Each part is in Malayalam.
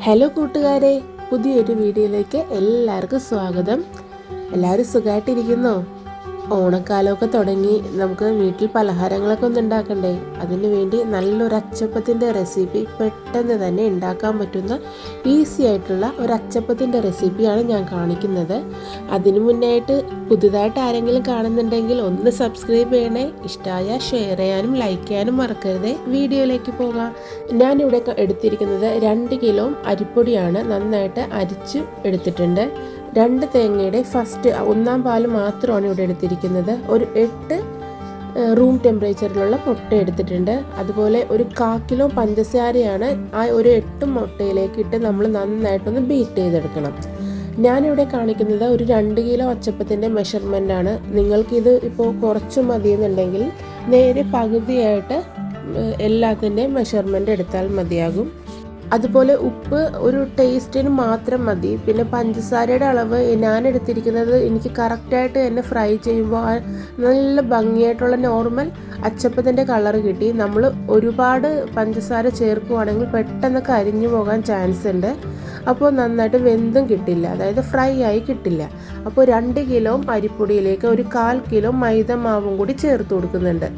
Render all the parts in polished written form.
ഹലോ കൂട്ടുകാരെ, പുതിയൊരു വീഡിയോയിലേക്ക് എല്ലാവർക്കും സ്വാഗതം. എല്ലാവരും സുഖമായിട്ടിരിക്കുന്നോ? ഓണക്കാലമൊക്കെ തുടങ്ങി, നമുക്ക് വീട്ടിൽ പലഹാരങ്ങളൊക്കെ ഒന്ന് ഉണ്ടാക്കണ്ടേ? അതിനു വേണ്ടി നല്ലൊരു അച്ചപ്പത്തിൻ്റെ റെസിപ്പി പെട്ടെന്ന് തന്നെ ഉണ്ടാക്കാൻ പറ്റുന്ന ഈസി ആയിട്ടുള്ള ഒരു അച്ചപ്പത്തിൻ്റെ റെസിപ്പിയാണ് ഞാൻ കാണിക്കുന്നത്. അതിനു മുന്നായിട്ട് പുതുതായിട്ട് ആരെങ്കിലും കാണുന്നുണ്ടെങ്കിൽ ഒന്ന് സബ്സ്ക്രൈബ് ചെയ്യണേ. ഇഷ്ടമായ ഷെയർ ചെയ്യാനും ലൈക്ക് ചെയ്യാനും മറക്കരുതേ. വീഡിയോയിലേക്ക് പോകാം. ഞാനിവിടെ എടുത്തിരിക്കുന്നത് 2 കിലോ അരിപ്പൊടിയാണ്. നന്നായിട്ട് അരിച്ച് എടുത്തിട്ടുണ്ട്. 2 തേങ്ങയുടെ ഫസ്റ്റ് 1-ാം പാല് മാത്രമാണ് ഇവിടെ എടുത്തിരിക്കുന്നത്. ഒരു 8 റൂം ടെമ്പറേച്ചറിലുള്ള മുട്ട എടുത്തിട്ടുണ്ട്. അതുപോലെ ഒരു 1/4 കിലോ പഞ്ചസാരയാണ് ആ ഒരു 8 മുട്ടയിലേക്ക് ഇട്ട് നമ്മൾ നന്നായിട്ടൊന്ന് ബീറ്റ് ചെയ്തെടുക്കണം. ഞാനിവിടെ കാണിക്കുന്നത് ഒരു 2 കിലോ അച്ചപ്പത്തിൻ്റെ മെഷർമെൻ്റാണ്. നിങ്ങൾക്കിത് ഇപ്പോൾ കുറച്ച് മതിയെന്നുണ്ടെങ്കിൽ നേരെ പകുതിയായിട്ട് എല്ലാത്തിൻ്റെയും മെഷർമെൻ്റ് എടുത്താൽ മതിയാകും. അതുപോലെ ഉപ്പ് ഒരു ടേസ്റ്റിന് മാത്രം മതി. പിന്നെ പഞ്ചസാരയുടെ അളവ് ഞാൻ എടുത്തിരിക്കുന്നത് എനിക്ക് കറക്റ്റായിട്ട് തന്നെ ഫ്രൈ ചെയ്യുമ്പോൾ നല്ല ഭംഗിയായിട്ടുള്ള നോർമൽ അച്ചപ്പത്തിൻ്റെ കളർ കിട്ടി. നമ്മൾ ഒരുപാട് പഞ്ചസാര ചേർക്കുകയാണെങ്കിൽ പെട്ടെന്ന് കരിഞ്ഞു പോകാൻ ചാൻസ് ഉണ്ട്. അപ്പോൾ നന്നായിട്ട് വെന്തും കിട്ടില്ല, അതായത് ഫ്രൈ ആയി കിട്ടില്ല. അപ്പോൾ 2 കിലോ അരിപ്പൊടിയിലേക്ക് ഒരു 1/4 കിലോ മൈദ മാവും കൂടി ചേർത്ത് കൊടുക്കുന്നുണ്ട്.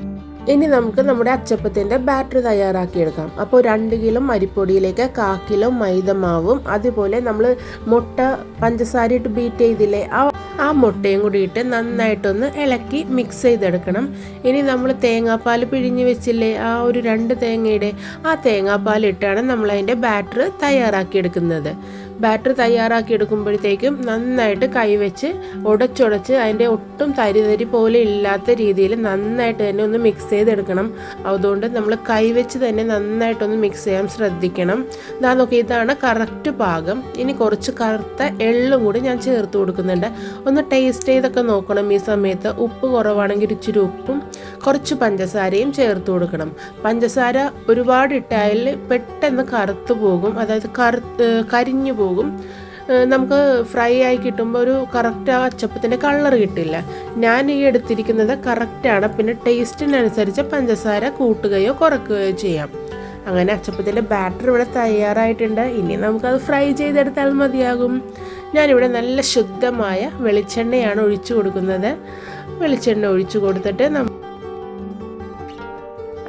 ഇനി നമുക്ക് നമ്മുടെ അച്ചപ്പത്തിൻ്റെ ബാറ്റർ തയ്യാറാക്കിയെടുക്കാം. അപ്പോൾ 2 കിലോ അരിപ്പൊടിയിലേക്ക് 1/4 കിലോ മൈദ മാവും അതുപോലെ നമ്മൾ മുട്ട പഞ്ചസാര ഇട്ട് ബീറ്റ് ചെയ്തില്ലേ, ആ മുട്ടയും കൂടി ഇട്ട് നന്നായിട്ടൊന്ന് ഇളക്കി മിക്സ് ചെയ്തെടുക്കണം. ഇനി നമ്മൾ തേങ്ങാപ്പാൽ പിഴിഞ്ഞ് വെച്ചില്ലേ, ആ ഒരു 2 തേങ്ങയുടെ ആ തേങ്ങാപ്പാൽ ഇട്ടാണ് നമ്മളതിൻ്റെ ബാറ്റർ തയ്യാറാക്കിയെടുക്കുന്നത്. ബാറ്റർ തയ്യാറാക്കിയെടുക്കുമ്പോഴത്തേക്കും നന്നായിട്ട് കൈവച്ച് ഉടച്ചുടച്ച് അതിൻ്റെ ഒട്ടും തരി പോലെ ഇല്ലാത്ത രീതിയിൽ നന്നായിട്ട് തന്നെ ഒന്ന് മിക്സ് ചെയ്തെടുക്കണം. അതുകൊണ്ട് നമ്മൾ കൈവച്ച് തന്നെ നന്നായിട്ടൊന്ന് മിക്സ് ചെയ്യാൻ ശ്രദ്ധിക്കണം. നോക്കി, ഇതാണ് കറക്റ്റ് പാകം. ഇനി കുറച്ച് കറുത്ത എള്ളും കൂടി ഞാൻ ചേർത്ത് കൊടുക്കുന്നുണ്ട്. ഒന്ന് ടേസ്റ്റ് ചെയ്തൊക്കെ നോക്കണം. ഈ സമയത്ത് ഉപ്പ് കുറവാണെങ്കിൽ ഇച്ചിരി ഉപ്പും കുറച്ച് പഞ്ചസാരയും ചേർത്ത് കൊടുക്കണം. പഞ്ചസാര ഒരുപാട് ഇട്ടാൽ പെട്ടെന്ന് കറുത്ത് പോകും, അതായത് കരിഞ്ഞു പോകും. നമുക്ക് ഫ്രൈ ആയി കിട്ടുമ്പോൾ ഒരു കറക്റ്റ് ആ അച്ചപ്പത്തിൻ്റെ കളർ കിട്ടില്ല. ഞാൻ ഈ എടുത്തിരിക്കുന്നത് കറക്റ്റാണ്. പിന്നെ ടേസ്റ്റിനനുസരിച്ച് പഞ്ചസാര കൂട്ടുകയോ കുറയ്ക്കുകയോ ചെയ്യാം. അങ്ങനെ അച്ചപ്പത്തിൻ്റെ ബാറ്റർ ഇവിടെ തയ്യാറായിട്ടുണ്ട്. ഇനി നമുക്കത് ഫ്രൈ ചെയ്തെടുത്താൽ മതിയാകും. ഞാനിവിടെ നല്ല ശുദ്ധമായ വെളിച്ചെണ്ണയാണ് ഒഴിച്ചു കൊടുക്കുന്നത്. വെളിച്ചെണ്ണ ഒഴിച്ചു കൊടുത്തിട്ട്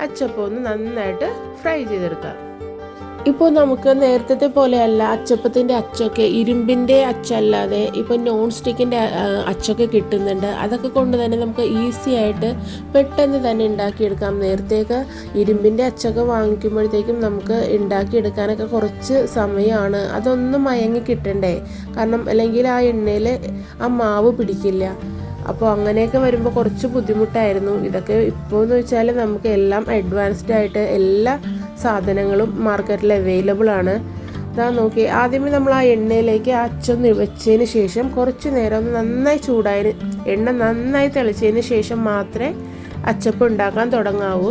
അച്ചപ്പം ഒന്ന് നന്നായിട്ട് ഫ്രൈ ചെയ്തെടുക്കാം. ഇപ്പോൾ നമുക്ക് നേരത്തെ പോലെയല്ല, അച്ചപ്പത്തിൻ്റെ അച്ചൊക്കെ ഇരുമ്പിൻ്റെ അച്ചല്ലാതെ ഇപ്പോൾ നോൺ സ്റ്റിക്കിൻ്റെ അച്ചൊക്കെ കിട്ടുന്നുണ്ട്. അതൊക്കെ കൊണ്ട് തന്നെ നമുക്ക് ഈസി ആയിട്ട് പെട്ടെന്ന് തന്നെ ഉണ്ടാക്കിയെടുക്കാം. നേരത്തേക്ക് ഇരുമ്പിൻ്റെ അച്ചൊക്കെ വാങ്ങിക്കുമ്പോഴത്തേക്കും നമുക്ക് ഉണ്ടാക്കിയെടുക്കാനൊക്കെ കുറച്ച് സമയമാണ്. അതൊന്നും മയങ്ങി കിട്ടണ്ടേ, കാരണം അല്ലെങ്കിൽ ആ എണ്ണയിൽ ആ മാവ് പിടിക്കില്ല. അപ്പോൾ അങ്ങനെയൊക്കെ വരുമ്പോൾ കുറച്ച് ബുദ്ധിമുട്ടായിരുന്നു. ഇതൊക്കെ ഇപ്പോൾ എന്ന് വെച്ചാൽ നമുക്ക് എല്ലാം അഡ്വാൻസ്ഡ് ആയിട്ട് എല്ലാ സാധനങ്ങളും മാർക്കറ്റിൽ അവൈലബിൾ ആണ്. നോക്കി, ആദ്യമേ നമ്മൾ ആ എണ്ണയിലേക്ക് അച്ചൊന്ന് വെച്ചതിന് ശേഷം കുറച്ച് നേരം ഒന്ന് നന്നായി എണ്ണ നന്നായി തിളച്ചതിന് ശേഷം മാത്രമേ അച്ചപ്പം ഉണ്ടാക്കാൻ തുടങ്ങാവൂ.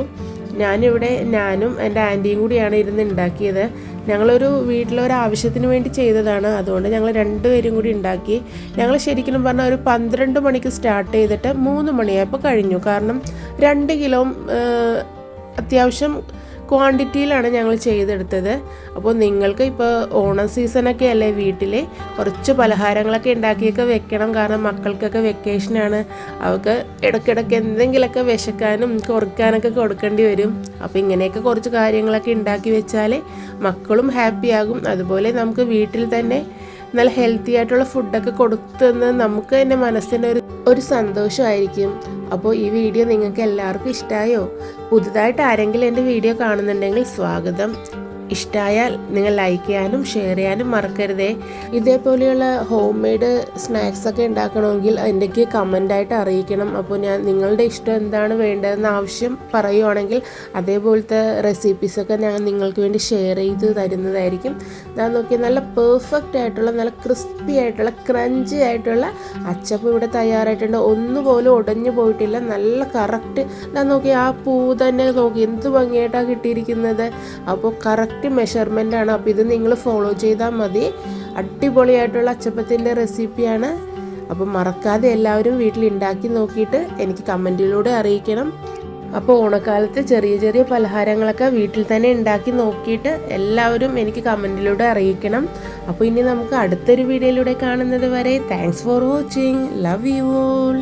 ഞാനും എൻ്റെ ആൻറ്റിയും കൂടിയാണ് ഇരുന്ന് ഉണ്ടാക്കിയത്. ഞങ്ങളൊരു വീട്ടിലൊരാവശ്യത്തിന് വേണ്ടി ചെയ്തതാണ്. അതുകൊണ്ട് ഞങ്ങൾ 2 പേരും കൂടി ഉണ്ടാക്കി. ഞങ്ങൾ ശരിക്കും പറഞ്ഞാൽ ഒരു 12 മണിക്ക് സ്റ്റാർട്ട് ചെയ്തിട്ട് 3 മണിയായപ്പോൾ കഴിഞ്ഞു. കാരണം 2 കിലോ അത്യാവശ്യം ക്വാണ്ടിറ്റിയിലാണ് ഞങ്ങൾ ചെയ്തെടുത്തത്. അപ്പോൾ നിങ്ങൾക്ക് ഇപ്പോൾ ഓണം സീസണൊക്കെ അല്ലേ, വീട്ടിൽ കുറച്ച് പലഹാരങ്ങളൊക്കെ ഉണ്ടാക്കിയൊക്കെ വെക്കണം. കാരണം മക്കൾക്കൊക്കെ വെക്കേഷനാണ്. അവർക്ക് ഇടയ്ക്കിടയ്ക്ക് എന്തെങ്കിലുമൊക്കെ വിശക്കാനും കുറയ്ക്കാനൊക്കെ കൊടുക്കേണ്ടി വരും. അപ്പോൾ ഇങ്ങനെയൊക്കെ കുറച്ച് കാര്യങ്ങളൊക്കെ ഉണ്ടാക്കി വെച്ചാൽ മക്കളും ഹാപ്പിയാകും. അതുപോലെ നമുക്ക് വീട്ടിൽ തന്നെ നല്ല ഹെൽത്തി ആയിട്ടുള്ള ഫുഡൊക്കെ കൊടുത്തുനിന്ന് നമുക്ക് തന്നെ മനസ്സിന് ഒരു സന്തോഷമായിരിക്കും. അപ്പോൾ ഈ വീഡിയോ നിങ്ങൾക്ക് എല്ലാവർക്കും ഇഷ്ടമായോ? പുതുതായിട്ട് ആരെങ്കിലും എൻ്റെ വീഡിയോ കാണുന്നുണ്ടെങ്കിൽ സ്വാഗതം. ഇഷ്ടമായാൽ നിങ്ങൾ ലൈക്ക് ചെയ്യാനും ഷെയർ ചെയ്യാനും മറക്കരുതേ. ഇതേപോലെയുള്ള ഹോം മെയ്ഡ് സ്നാക്സൊക്കെ ഉണ്ടാക്കണമെങ്കിൽ എനിക്ക് കമൻ്റായിട്ട് അറിയിക്കണം. അപ്പോൾ ഞാൻ നിങ്ങളുടെ ഇഷ്ടം എന്താണ് വേണ്ടതെന്ന് ആവശ്യം പറയുവാണെങ്കിൽ അതേപോലത്തെ റെസിപ്പീസൊക്കെ ഞാൻ നിങ്ങൾക്ക് വേണ്ടി ഷെയർ ചെയ്ത് തരുന്നതായിരിക്കും. നോക്കി, നല്ല പെർഫെക്റ്റ് ആയിട്ടുള്ള നല്ല ക്രിസ്പി ആയിട്ടുള്ള ക്രഞ്ചി ആയിട്ടുള്ള അച്ചപ്പം ഇവിടെ തയ്യാറായിട്ടുണ്ട്. ഒന്നുപോലും ഉടഞ്ഞു പോയിട്ടില്ല. നല്ല കറക്റ്റ് നോക്കി, ആ പൂ തന്നെ നോക്കി എന്ത് ഭംഗിയായിട്ടാണ് കിട്ടിയിരിക്കുന്നത്. അപ്പോൾ കറക്റ്റ് മെഷർമെൻ്റാണ്. അപ്പോൾ ഇത് നിങ്ങൾ ഫോളോ ചെയ്താൽ മതി. അടിപൊളിയായിട്ടുള്ള അച്ചപ്പത്തിൻ്റെ റെസിപ്പിയാണ്. അപ്പോൾ മറക്കാതെ എല്ലാവരും വീട്ടിൽ ഉണ്ടാക്കി നോക്കിയിട്ട് എനിക്ക് കമൻറ്റിലൂടെ അറിയിക്കണം. അപ്പോൾ ഓണക്കാലത്ത് ചെറിയ ചെറിയ പലഹാരങ്ങളൊക്കെ വീട്ടിൽ തന്നെ ഉണ്ടാക്കി നോക്കിയിട്ട് എല്ലാവരും എനിക്ക് കമൻറ്റിലൂടെ അറിയിക്കണം. അപ്പോൾ ഇനി നമുക്ക് അടുത്തൊരു വീഡിയോയിലൂടെ കാണുന്നത് വരെ thanks for watching. Love you all.